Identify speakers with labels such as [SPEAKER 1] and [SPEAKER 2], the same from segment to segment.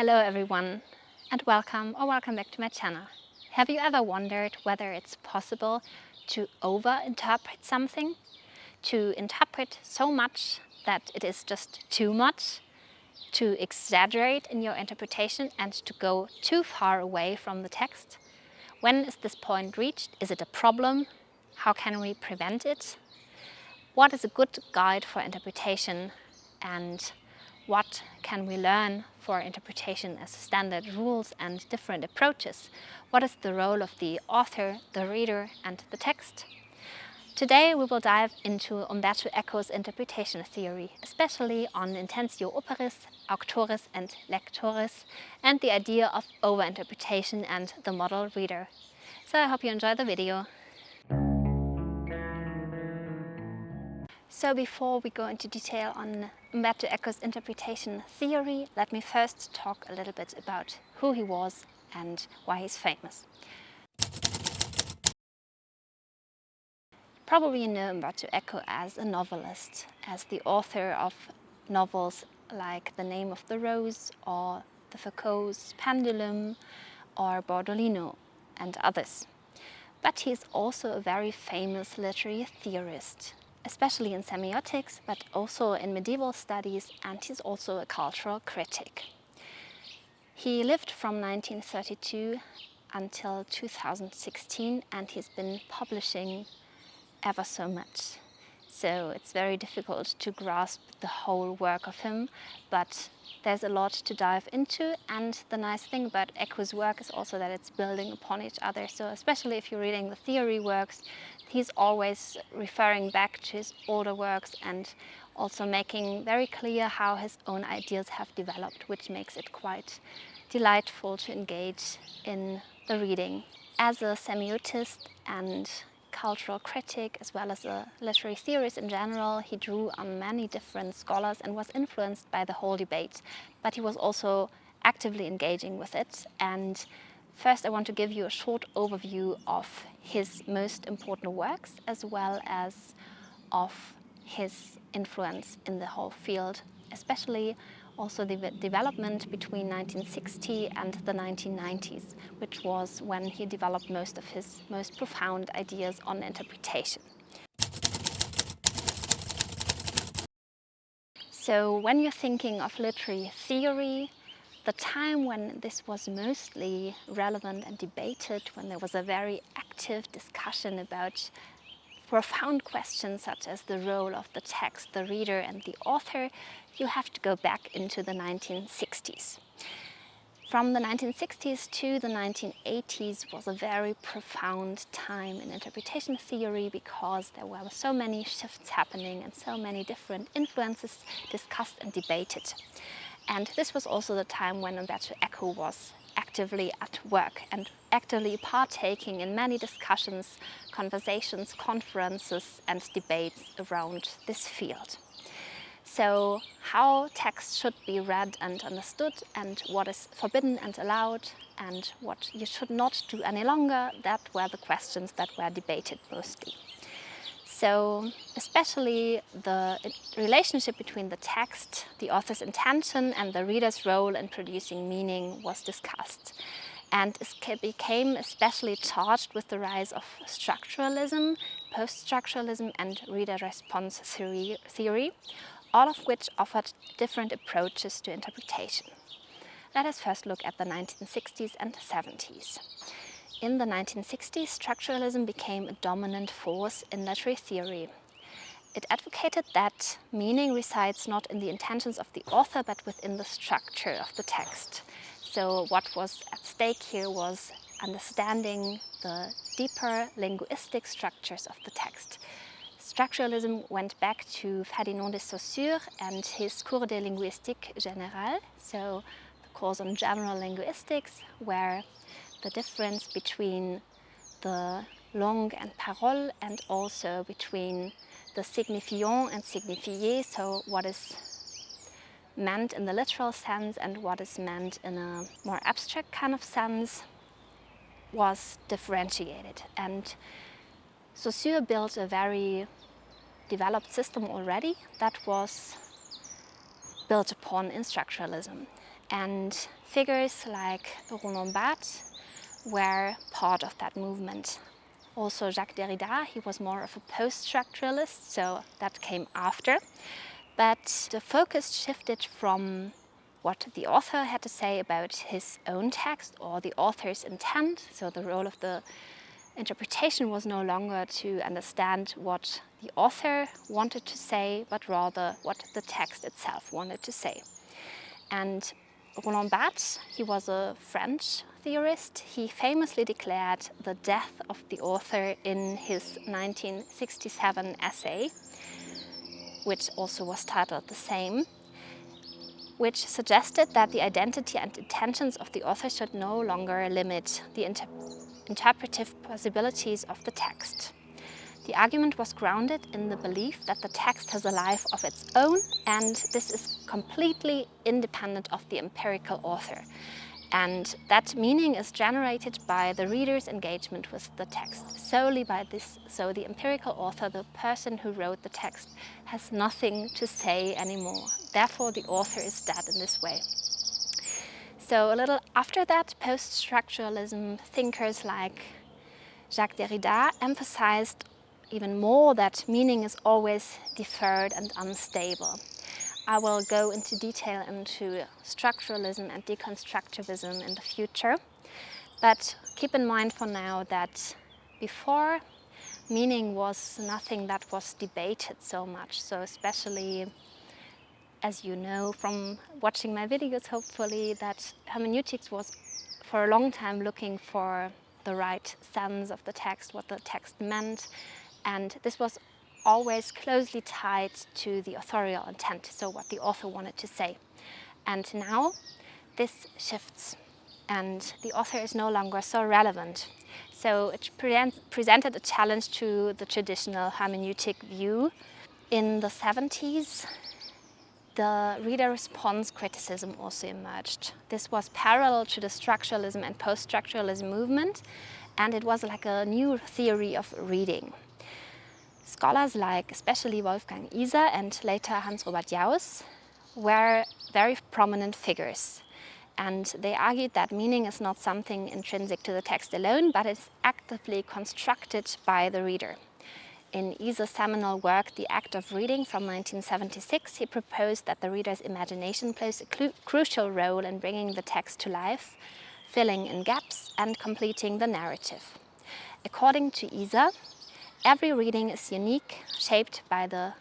[SPEAKER 1] Hello everyone, and welcome back to my channel. Have you ever wondered whether it's possible to over-interpret something? To interpret so much that it is just too much? To exaggerate in your interpretation and to go too far away from the text? When is this point reached? Is it a problem? How can we prevent it? What is a good guide for interpretation, and what can we learn for interpretation as standard rules and different approaches? What is the role of the author, the reader, and the text? Today we will dive into Umberto Eco's interpretation theory, especially on intentio, operis, auctoris and lectoris, and the idea of overinterpretation and the model reader. So I hope you enjoy the video. So before we go into detail on Umberto Eco's interpretation theory, let me first talk a little bit about who he was and why he's famous. Probably you know Umberto Eco as a novelist, as the author of novels like The Name of the Rose or the Foucault's Pendulum or Bordolino and others. But he is also a very famous literary theorist, especially in semiotics, but also in medieval studies, and he's also a cultural critic. He lived from 1932 until 2016, and he's been publishing ever so much. So it's very difficult to grasp the whole work of him, but there's a lot to dive into, and the nice thing about Eco's work is also that it's building upon each other. So especially if you're reading the theory works, he's always referring back to his older works and also making very clear how his own ideas have developed, which makes it quite delightful to engage in the reading. As a semiotist and cultural critic, as well as a literary theorist in general, he drew on many different scholars and was influenced by the whole debate, but he was also actively engaging with it. And first I want to give you a short overview of his most important works, as well as of his influence in the whole field, especially also the development between 1960 and the 1990s, which was when he developed most of his most profound ideas on interpretation. So when you're thinking of literary theory, the time when this was mostly relevant and debated, when there was a very active discussion about profound questions such as the role of the text, the reader and the author, you have to go back into the 1960s. From the 1960s to the 1980s was a very profound time in interpretation theory, because there were so many shifts happening and so many different influences discussed and debated. And this was also the time when Umberto Eco was actively at work and actively partaking in many discussions, conversations, conferences and debates around this field. So how text should be read and understood, and what is forbidden and allowed, and what you should not do any longer, that were the questions that were debated mostly. So especially the relationship between the text, the author's intention and the reader's role in producing meaning was discussed. And it became especially charged with the rise of structuralism, post-structuralism and reader response theory, all of which offered different approaches to interpretation. Let us first look at the 1960s and 70s. In the 1960s, structuralism became a dominant force in literary theory. It advocated that meaning resides not in the intentions of the author, but within the structure of the text. So what was at stake here was understanding the deeper linguistic structures of the text. Structuralism went back to Ferdinand de Saussure and his Cours de linguistique générale, so the course on general linguistics, where the difference between the langue and parole, and also between the signifiant and signifié, so what is meant in the literal sense and what is meant in a more abstract kind of sense, was differentiated. And Saussure built a very developed system already that was built upon in structuralism. And figures like Roland Barthes were part of that movement. Also Jacques Derrida, he was more of a post-structuralist, so that came after. But the focus shifted from what the author had to say about his own text or the author's intent. So the role of the interpretation was no longer to understand what the author wanted to say, but rather what the text itself wanted to say. And Roland Barthes, he was a French theorist. He famously declared the death of the author in his 1967 essay, which also was titled the same, which suggested that the identity and intentions of the author should no longer limit the interpretive possibilities of the text. The argument was grounded in the belief that the text has a life of its own, and this is completely independent of the empirical author. And that meaning is generated by the reader's engagement with the text, solely by this. So the empirical author, the person who wrote the text, has nothing to say anymore. Therefore, the author is dead in this way. So a little after that, post-structuralism thinkers like Jacques Derrida emphasized even more that meaning is always deferred and unstable. I will go into detail into structuralism and deconstructivism in the future, but keep in mind for now that before, meaning was nothing that was debated so much. So especially, as you know from watching my videos hopefully, that hermeneutics was for a long time looking for the right sense of the text, what the text meant, and this was always closely tied to the authorial intent, so what the author wanted to say. And now this shifts and the author is no longer so relevant. So it presented a challenge to the traditional hermeneutic view. In the 70s, the reader response criticism also emerged. This was parallel to the structuralism and post-structuralism movement, and it was like a new theory of reading. Scholars like especially Wolfgang Iser and later Hans-Robert Jauss were very prominent figures. And they argued that meaning is not something intrinsic to the text alone, but is actively constructed by the reader. In Iser's seminal work, The Act of Reading from 1976, he proposed that the reader's imagination plays a crucial role in bringing the text to life, filling in gaps and completing the narrative. According to Iser, every reading is unique, shaped by the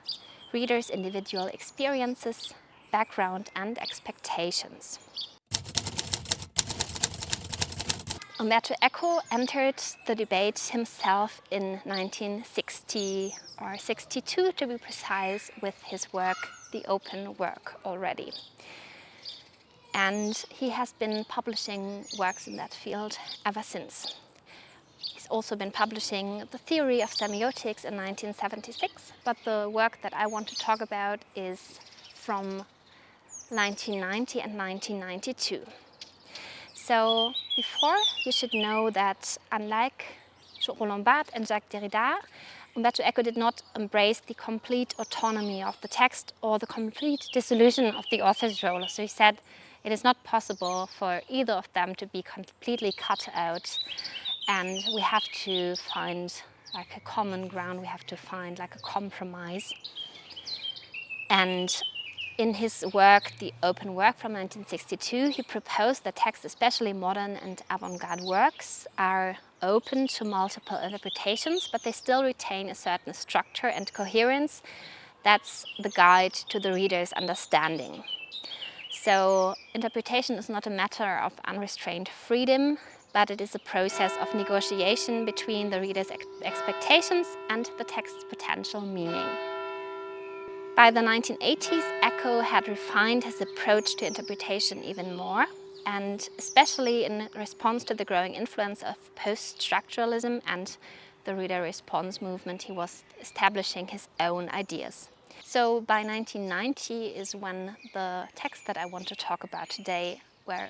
[SPEAKER 1] reader's individual experiences, background and expectations. Umberto Eco entered the debate himself in 1960 or 62 to be precise, with his work, The Open Work, already. And he has been publishing works in that field ever since. He's also been publishing The Theory of Semiotics in 1976, but the work that I want to talk about is from 1990 and 1992. So before, you should know that unlike Roland Barthes and Jacques Derrida, Umberto Eco did not embrace the complete autonomy of the text or the complete dissolution of the author's role. So he said it is not possible for either of them to be completely cut out, and we have to find like a common ground, we have to find like a compromise. And in his work, The Open Work from 1962, he proposed that texts, especially modern and avant-garde works, are open to multiple interpretations, but they still retain a certain structure and coherence that's the guide to the reader's understanding. So interpretation is not a matter of unrestrained freedom, but it is a process of negotiation between the reader's expectations and the text's potential meaning. By the 1980s, Eco had refined his approach to interpretation even more, and especially in response to the growing influence of post-structuralism and the reader response movement, he was establishing his own ideas. So by 1990 is when the texts that I want to talk about today were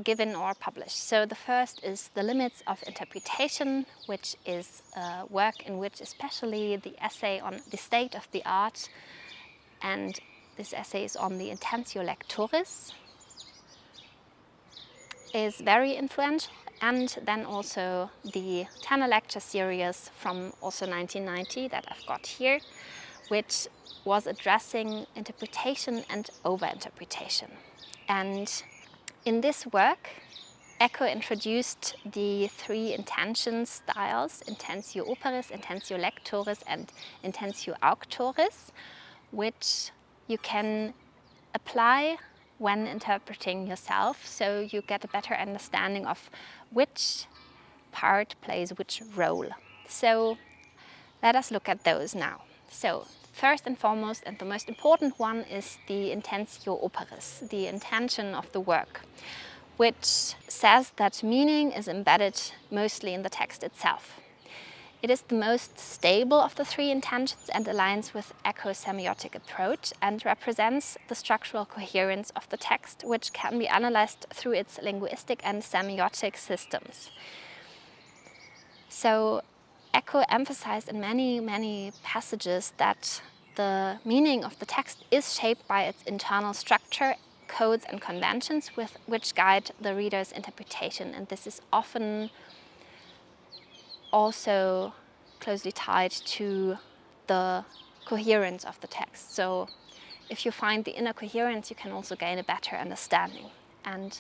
[SPEAKER 1] given or published. So the first is The Limits of Interpretation, which is a work in which especially the essay on the state of the art, and this essay is on the intentio lectoris. is very influential, and then also the 10 lecture series from also 1990 that I've got here, which was addressing interpretation and overinterpretation. And in this work, Eco introduced the 3 intention styles, intentio operis, intentio lectoris and intentio auctoris, which you can apply when interpreting yourself, so you get a better understanding of which part plays which role. So let us look at those now. So first and foremost, and the most important one, is the intentio operis, the intention of the work, which says that meaning is embedded mostly in the text itself. It is the most stable of the 3 intentions and aligns with Eco's semiotic approach and represents the structural coherence of the text, which can be analyzed through its linguistic and semiotic systems. So Eco emphasized in many passages that the meaning of the text is shaped by its internal structure, codes and conventions which guide the reader's interpretation, and this is often also closely tied to the coherence of the text. So if you find the inner coherence, you can also gain a better understanding. And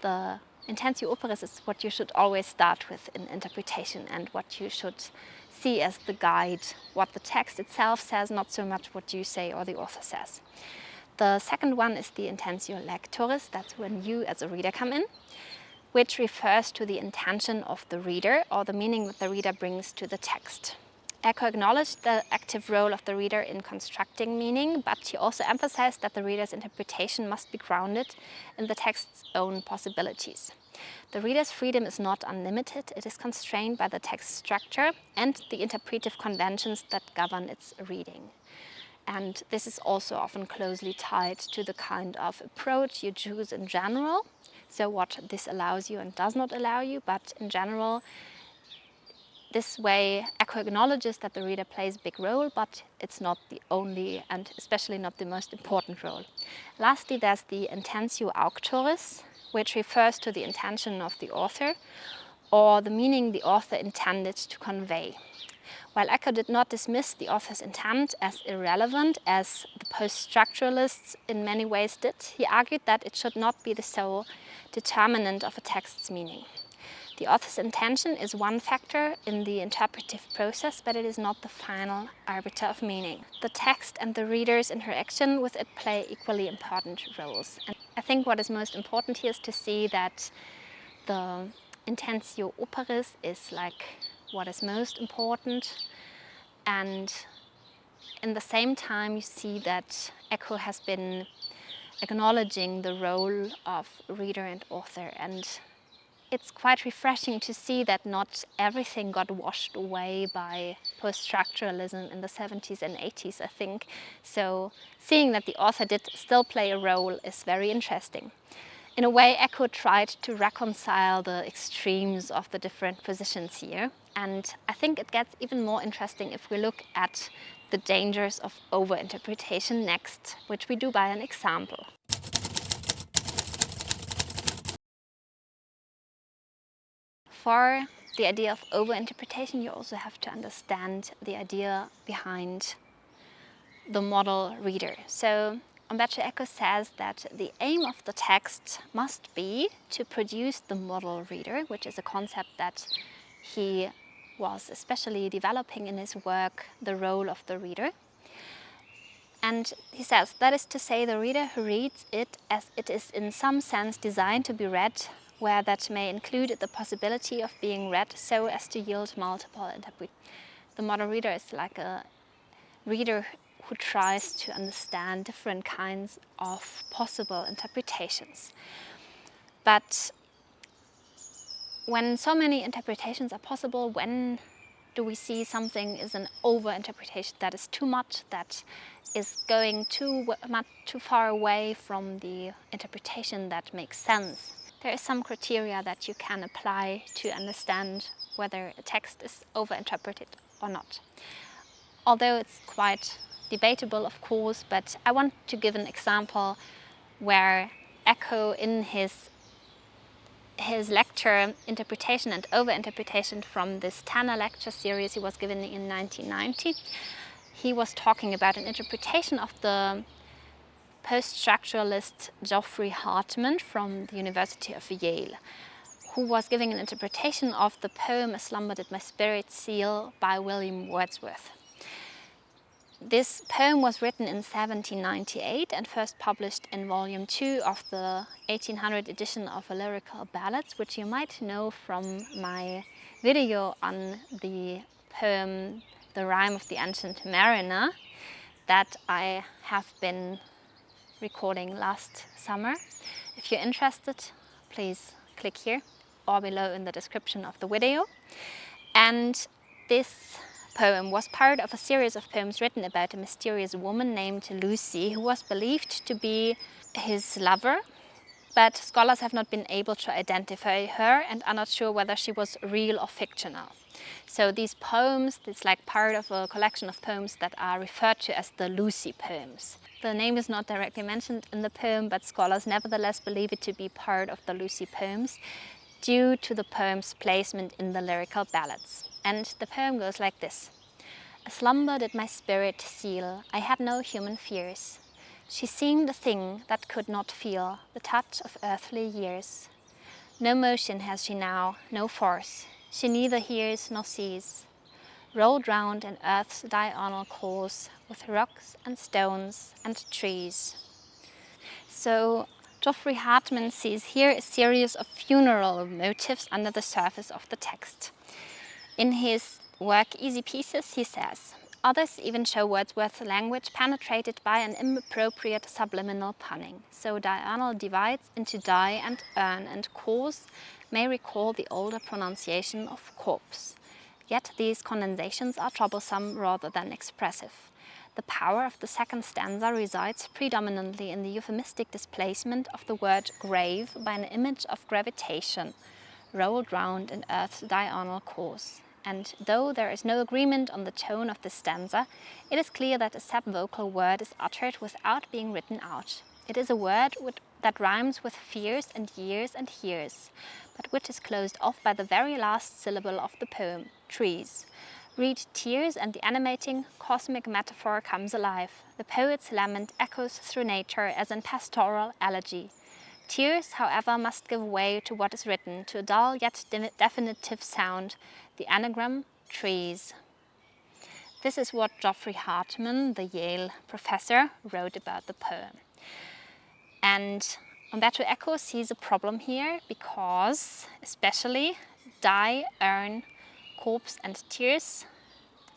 [SPEAKER 1] the intentio operis is what you should always start with in interpretation and what you should see as the guide, what the text itself says, not so much what you say or the author says. The second one is the intentio lectoris, that's when you as a reader come in, which refers to the intention of the reader or the meaning that the reader brings to the text. Eco acknowledged the active role of the reader in constructing meaning, but he also emphasized that the reader's interpretation must be grounded in the text's own possibilities. The reader's freedom is not unlimited, it is constrained by the text structure and the interpretive conventions that govern its reading. And this is also often closely tied to the kind of approach you choose in general. So what this allows you and does not allow you, but in general, this way Eco acknowledges that the reader plays a big role, but it's not the only and especially not the most important role. Lastly, there's the intentio auctoris, which refers to the intention of the author or the meaning the author intended to convey. While Eco did not dismiss the author's intent as irrelevant, as the post-structuralists in many ways did, he argued that it should not be the sole determinant of a text's meaning. The author's intention is one factor in the interpretive process, but it is not the final arbiter of meaning. The text and the reader's interaction with it play equally important roles. And I think what is most important here is to see that the intentio operis is like what is most important, and in the same time you see that Eco has been acknowledging the role of reader and author, and it's quite refreshing to see that not everything got washed away by post-structuralism in the 70s and 80s, I think. So seeing that the author did still play a role is very interesting. In a way, Eco tried to reconcile the extremes of the different positions here. And I think it gets even more interesting if we look at the dangers of overinterpretation next, which we do by an example. For the idea of overinterpretation, you also have to understand the idea behind the model reader. So Umberto Eco says that the aim of the text must be to produce the model reader, which is a concept that he was especially developing in his work, The Role of the Reader. And he says, that is to say, the reader who reads it as it is in some sense designed to be read, where that may include the possibility of being read so as to yield multiple interpretations. The model reader is like a reader who tries to understand different kinds of possible interpretations. But when so many interpretations are possible, when do we see something is an over-interpretation that is too much, that is going too far away from the interpretation that makes sense? There is some criteria that you can apply to understand whether a text is over-interpreted or not. Although it's quite debatable, of course, but I want to give an example where Eco, in his his lecture, Interpretation and Overinterpretation, from this Tanner lecture series he was given in 1990. He was talking about an interpretation of the post-structuralist Geoffrey Hartman from the University of Yale, who was giving an interpretation of the poem A Slumber Did My Spirit Seal by William Wordsworth. This poem was written in 1798 and first published in volume 2 of the 1800 edition of Lyrical Ballads, which you might know from my video on the poem The Rime of the Ancient Mariner that I have been recording last summer. If you're interested, please click here or below in the description of the video. And this poem was part of a series of poems written about a mysterious woman named Lucy, who was believed to be his lover, but scholars have not been able to identify her and are not sure whether she was real or fictional. So these poems, it's like part of a collection of poems that are referred to as the Lucy poems. The name is not directly mentioned in the poem, but scholars nevertheless believe it to be part of the Lucy poems due to the poem's placement in the Lyrical Ballads. And the poem goes like this. A slumber did my spirit seal, I had no human fears. She seemed a thing that could not feel the touch of earthly years. No motion has she now, no force, she neither hears nor sees. Rolled round in earth's diurnal course, with rocks and stones and trees. So Geoffrey Hartman sees here a series of funeral motifs under the surface of the text. In his work Easy Pieces, he says, others even show Wordsworth's language penetrated by an inappropriate subliminal punning. So diurnal divides into die and urn, and course may recall the older pronunciation of corpse. Yet these condensations are troublesome rather than expressive. The power of the second stanza resides predominantly in the euphemistic displacement of the word grave by an image of gravitation, rolled round in earth's diurnal course. And though there is no agreement on the tone of this stanza, it is clear that a subvocal word is uttered without being written out. It is a word that rhymes with fears and years and hears, but which is closed off by the very last syllable of the poem, trees. Read tears and the animating cosmic metaphor comes alive. The poet's lament echoes through nature as in pastoral elegy. Tears, however, must give way to what is written, to a dull yet definitive sound, the anagram trees. This is what Geoffrey Hartman, the Yale professor, wrote about the poem. And Umberto Eco sees a problem here because especially die, urn, corpse and tears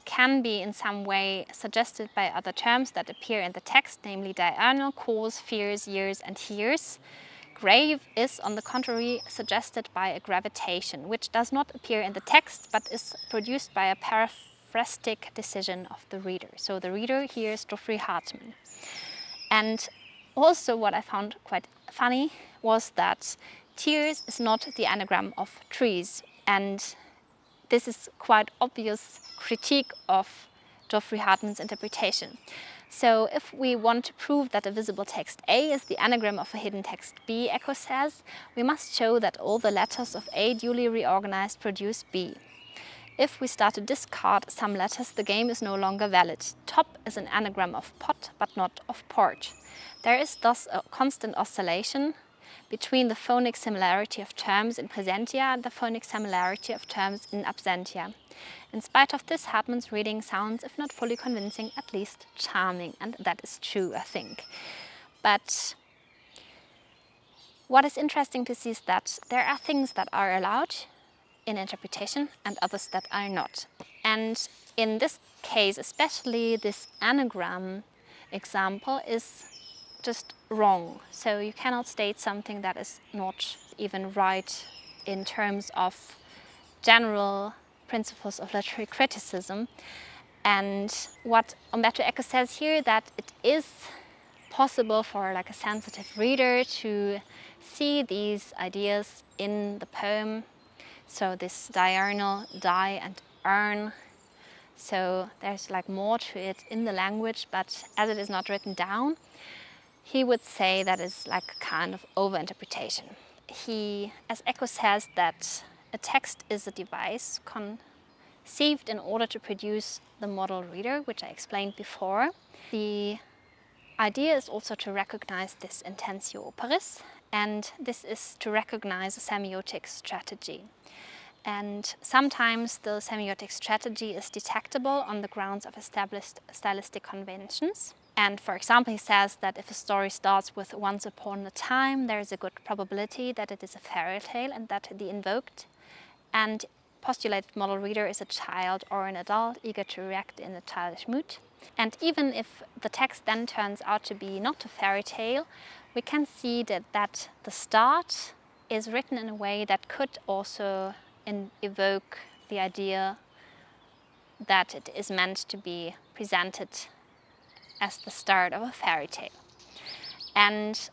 [SPEAKER 1] can be in some way suggested by other terms that appear in the text, namely diurnal, course, fears, years and hears. Grave is, on the contrary, suggested by a gravitation, which does not appear in the text, but is produced by a paraphrastic decision of the reader. So the reader hears Geoffrey Hartman. And also what I found quite funny was that tears is not the anagram of trees. And this is quite obvious critique of Geoffrey Hartman's interpretation. So if we want to prove that a visible text A is the anagram of a hidden text B, Eco says, we must show that all the letters of A duly reorganized produce B. If we start to discard some letters, the game is no longer valid. Top is an anagram of pot, but not of port. There is thus a constant oscillation between the phonic similarity of terms in presentia and the phonic similarity of terms in absentia. In spite of this, Hartman's reading sounds, if not fully convincing, at least charming, and that is true, I think. But what is interesting to see is that there are things that are allowed in interpretation and others that are not. And in this case, especially this anagram example is just wrong. So you cannot state something that is not even right in terms of general principles of literary criticism. And what Umberto Eco says here, that it is possible for like a sensitive reader to see these ideas in the poem. So this diurnal, die and urn. So there's like more to it in the language, but as it is not written down, he would say that is like a kind of overinterpretation. as Eco says, that a text is a device conceived in order to produce the model reader, which I explained before. The idea is also to recognize this intentio operis, and this is to recognize a semiotic strategy. And sometimes the semiotic strategy is detectable on the grounds of established stylistic conventions. And for example, he says that if a story starts with once upon a time, there is a good probability that it is a fairy tale and that the invoked and postulated model reader is a child or an adult eager to react in a childish mood. And even if the text then turns out to be not a fairy tale, we can see that the start is written in a way that could also evoke the idea that it is meant to be presented as the start of a fairy tale. And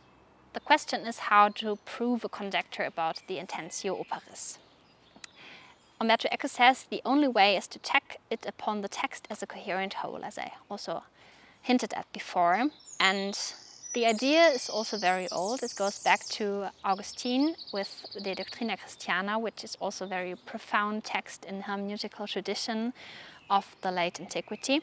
[SPEAKER 1] the question is how to prove a conjecture about the intentio operis. Umberto Eco says the only way is to check it upon the text as a coherent whole, as I also hinted at before. And the idea is also very old. It goes back to Augustine with De Doctrina Christiana, which is also a very profound text in hermeneutical tradition of the late antiquity.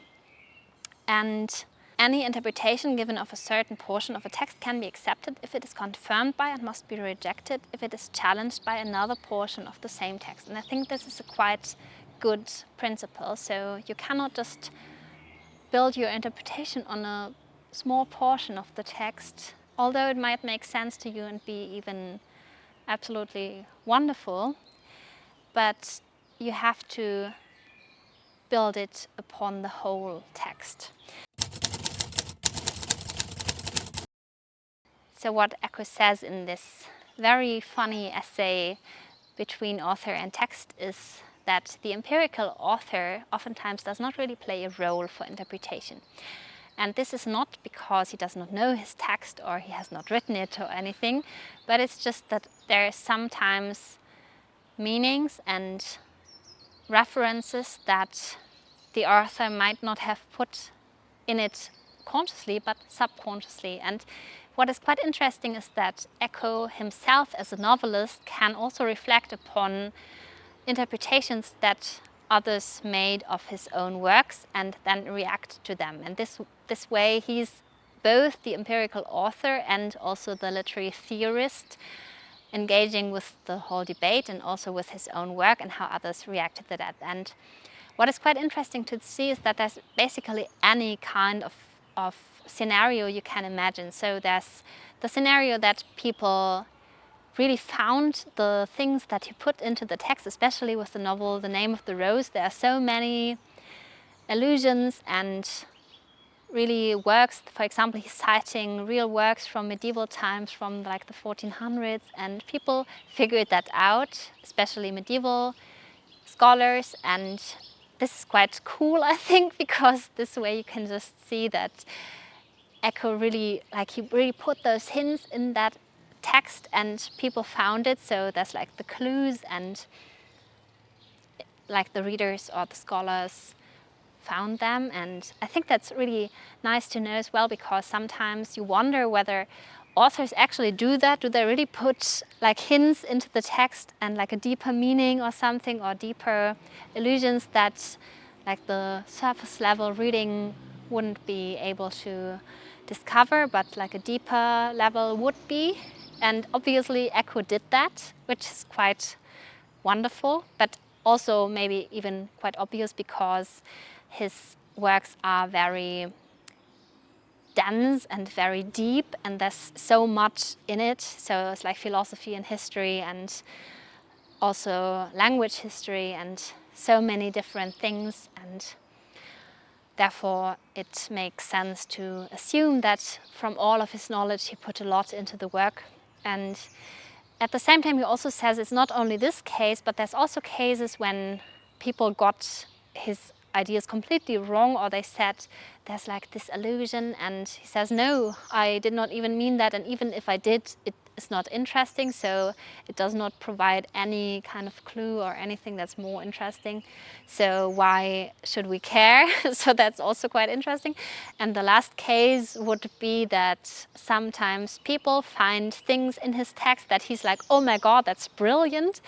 [SPEAKER 1] And any interpretation given of a certain portion of a text can be accepted if it is confirmed by and must be rejected if it is challenged by another portion of the same text. And I think this is a quite good principle. So you cannot just build your interpretation on a small portion of the text, although it might make sense to you and be even absolutely wonderful, but you have to build it upon the whole text. So what Eco says in this very funny essay between author and text is that the empirical author oftentimes does not really play a role for interpretation. And this is not because he does not know his text or he has not written it or anything, but it's just that there are sometimes meanings and references that the author might not have put in it consciously but subconsciously. And what is quite interesting is that Eco himself as a novelist can also reflect upon interpretations that others made of his own works and then react to them. And this way he's both the empirical author and also the literary theorist, engaging with the whole debate and also with his own work and how others reacted to that. And what is quite interesting to see is that there's basically any kind of scenario you can imagine. So there's the scenario that people really found the things that he put into the text, especially with the novel The Name of the Rose. There are so many allusions and really works. For example, he's citing real works from medieval times, from like the 1400s, and people figured that out, especially medieval scholars. And this is quite cool, I think, because this way you can just see that Eco really, he really put those hints in that text and people found it. So there's like the clues and like the readers or the scholars found them. And I think that's really nice to know as well, because sometimes you wonder whether authors actually do that. Do they really put like hints into the text and like a deeper meaning or something, or deeper allusions that like the surface level reading wouldn't be able to discover, but like a deeper level would be? And obviously Eco did that, which is quite wonderful, but also maybe even quite obvious, because his works are very dense and very deep, and there's so much in it. So it's like philosophy and history and also language history and so many different things, and therefore it makes sense to assume that from all of his knowledge he put a lot into the work. And at the same time he also says it's not only this case, but there's also cases when people got his ideas completely wrong, or they said there's like this illusion, and he says, no, I did not even mean that, and even if I did, is not interesting, so it does not provide any kind of clue or anything that's more interesting. So why should we care? So that's also quite interesting. And the last case would be that sometimes people find things in his text that he's like, oh my God, that's brilliant.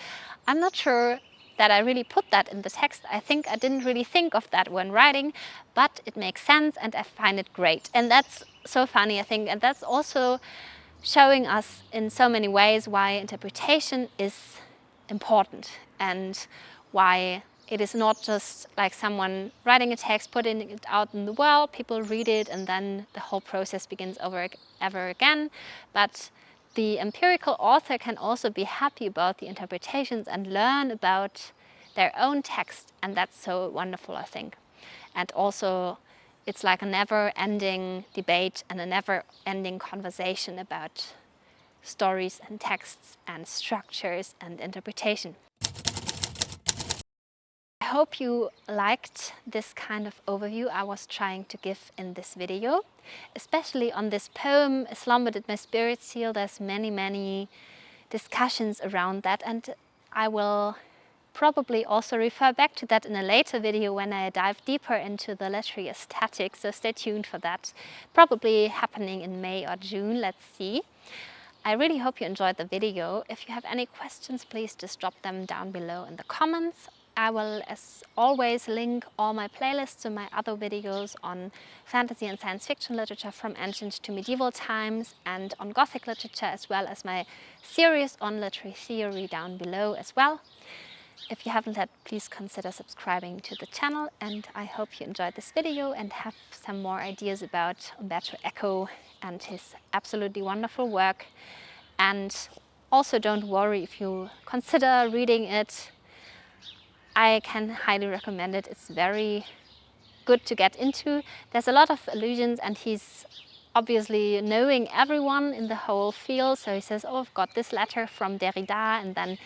[SPEAKER 1] I'm not sure that I really put that in the text. I think I didn't really think of that when writing, but it makes sense and I find it great. And that's so funny, I think. And that's also showing us in so many ways why interpretation is important and why it is not just like someone writing a text, putting it out in the world, people read it, and then the whole process begins over ever again. But the empirical author can also be happy about the interpretations and learn about their own text, and that's so wonderful, I think. And also, it's like a never-ending debate and a never-ending conversation about stories and texts and structures and interpretation. I hope you liked this kind of overview I was trying to give in this video, especially on this poem, A Slumber Did My Spirit Seal. There's many discussions around that, and I will probably also refer back to that in a later video when I dive deeper into the literary aesthetic, so stay tuned for that. Probably happening in May or June, let's see. I really hope you enjoyed the video. If you have any questions, please just drop them down below in the comments. I will, as always, link all my playlists to my other videos on fantasy and science fiction literature from ancient to medieval times, and on Gothic literature, as well as my series on literary theory down below as well. If you haven't yet, please consider subscribing to the channel, and I hope you enjoyed this video and have some more ideas about Umberto Eco and his absolutely wonderful work. And also don't worry if you consider reading it. I can highly recommend it. It's very good to get into. There's a lot of allusions, and he's obviously knowing everyone in the whole field. So he says, oh, I've got this letter from Derrida, and then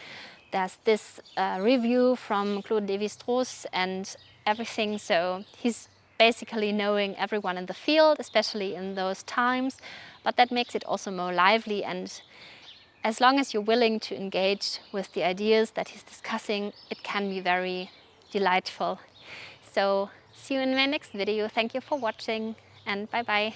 [SPEAKER 1] there's this review from Claude Lévi-Strauss and everything. So he's basically knowing everyone in the field, especially in those times. But that makes it also more lively, and as long as you're willing to engage with the ideas that he's discussing, it can be very delightful. So see you in my next video. Thank you for watching, and bye bye.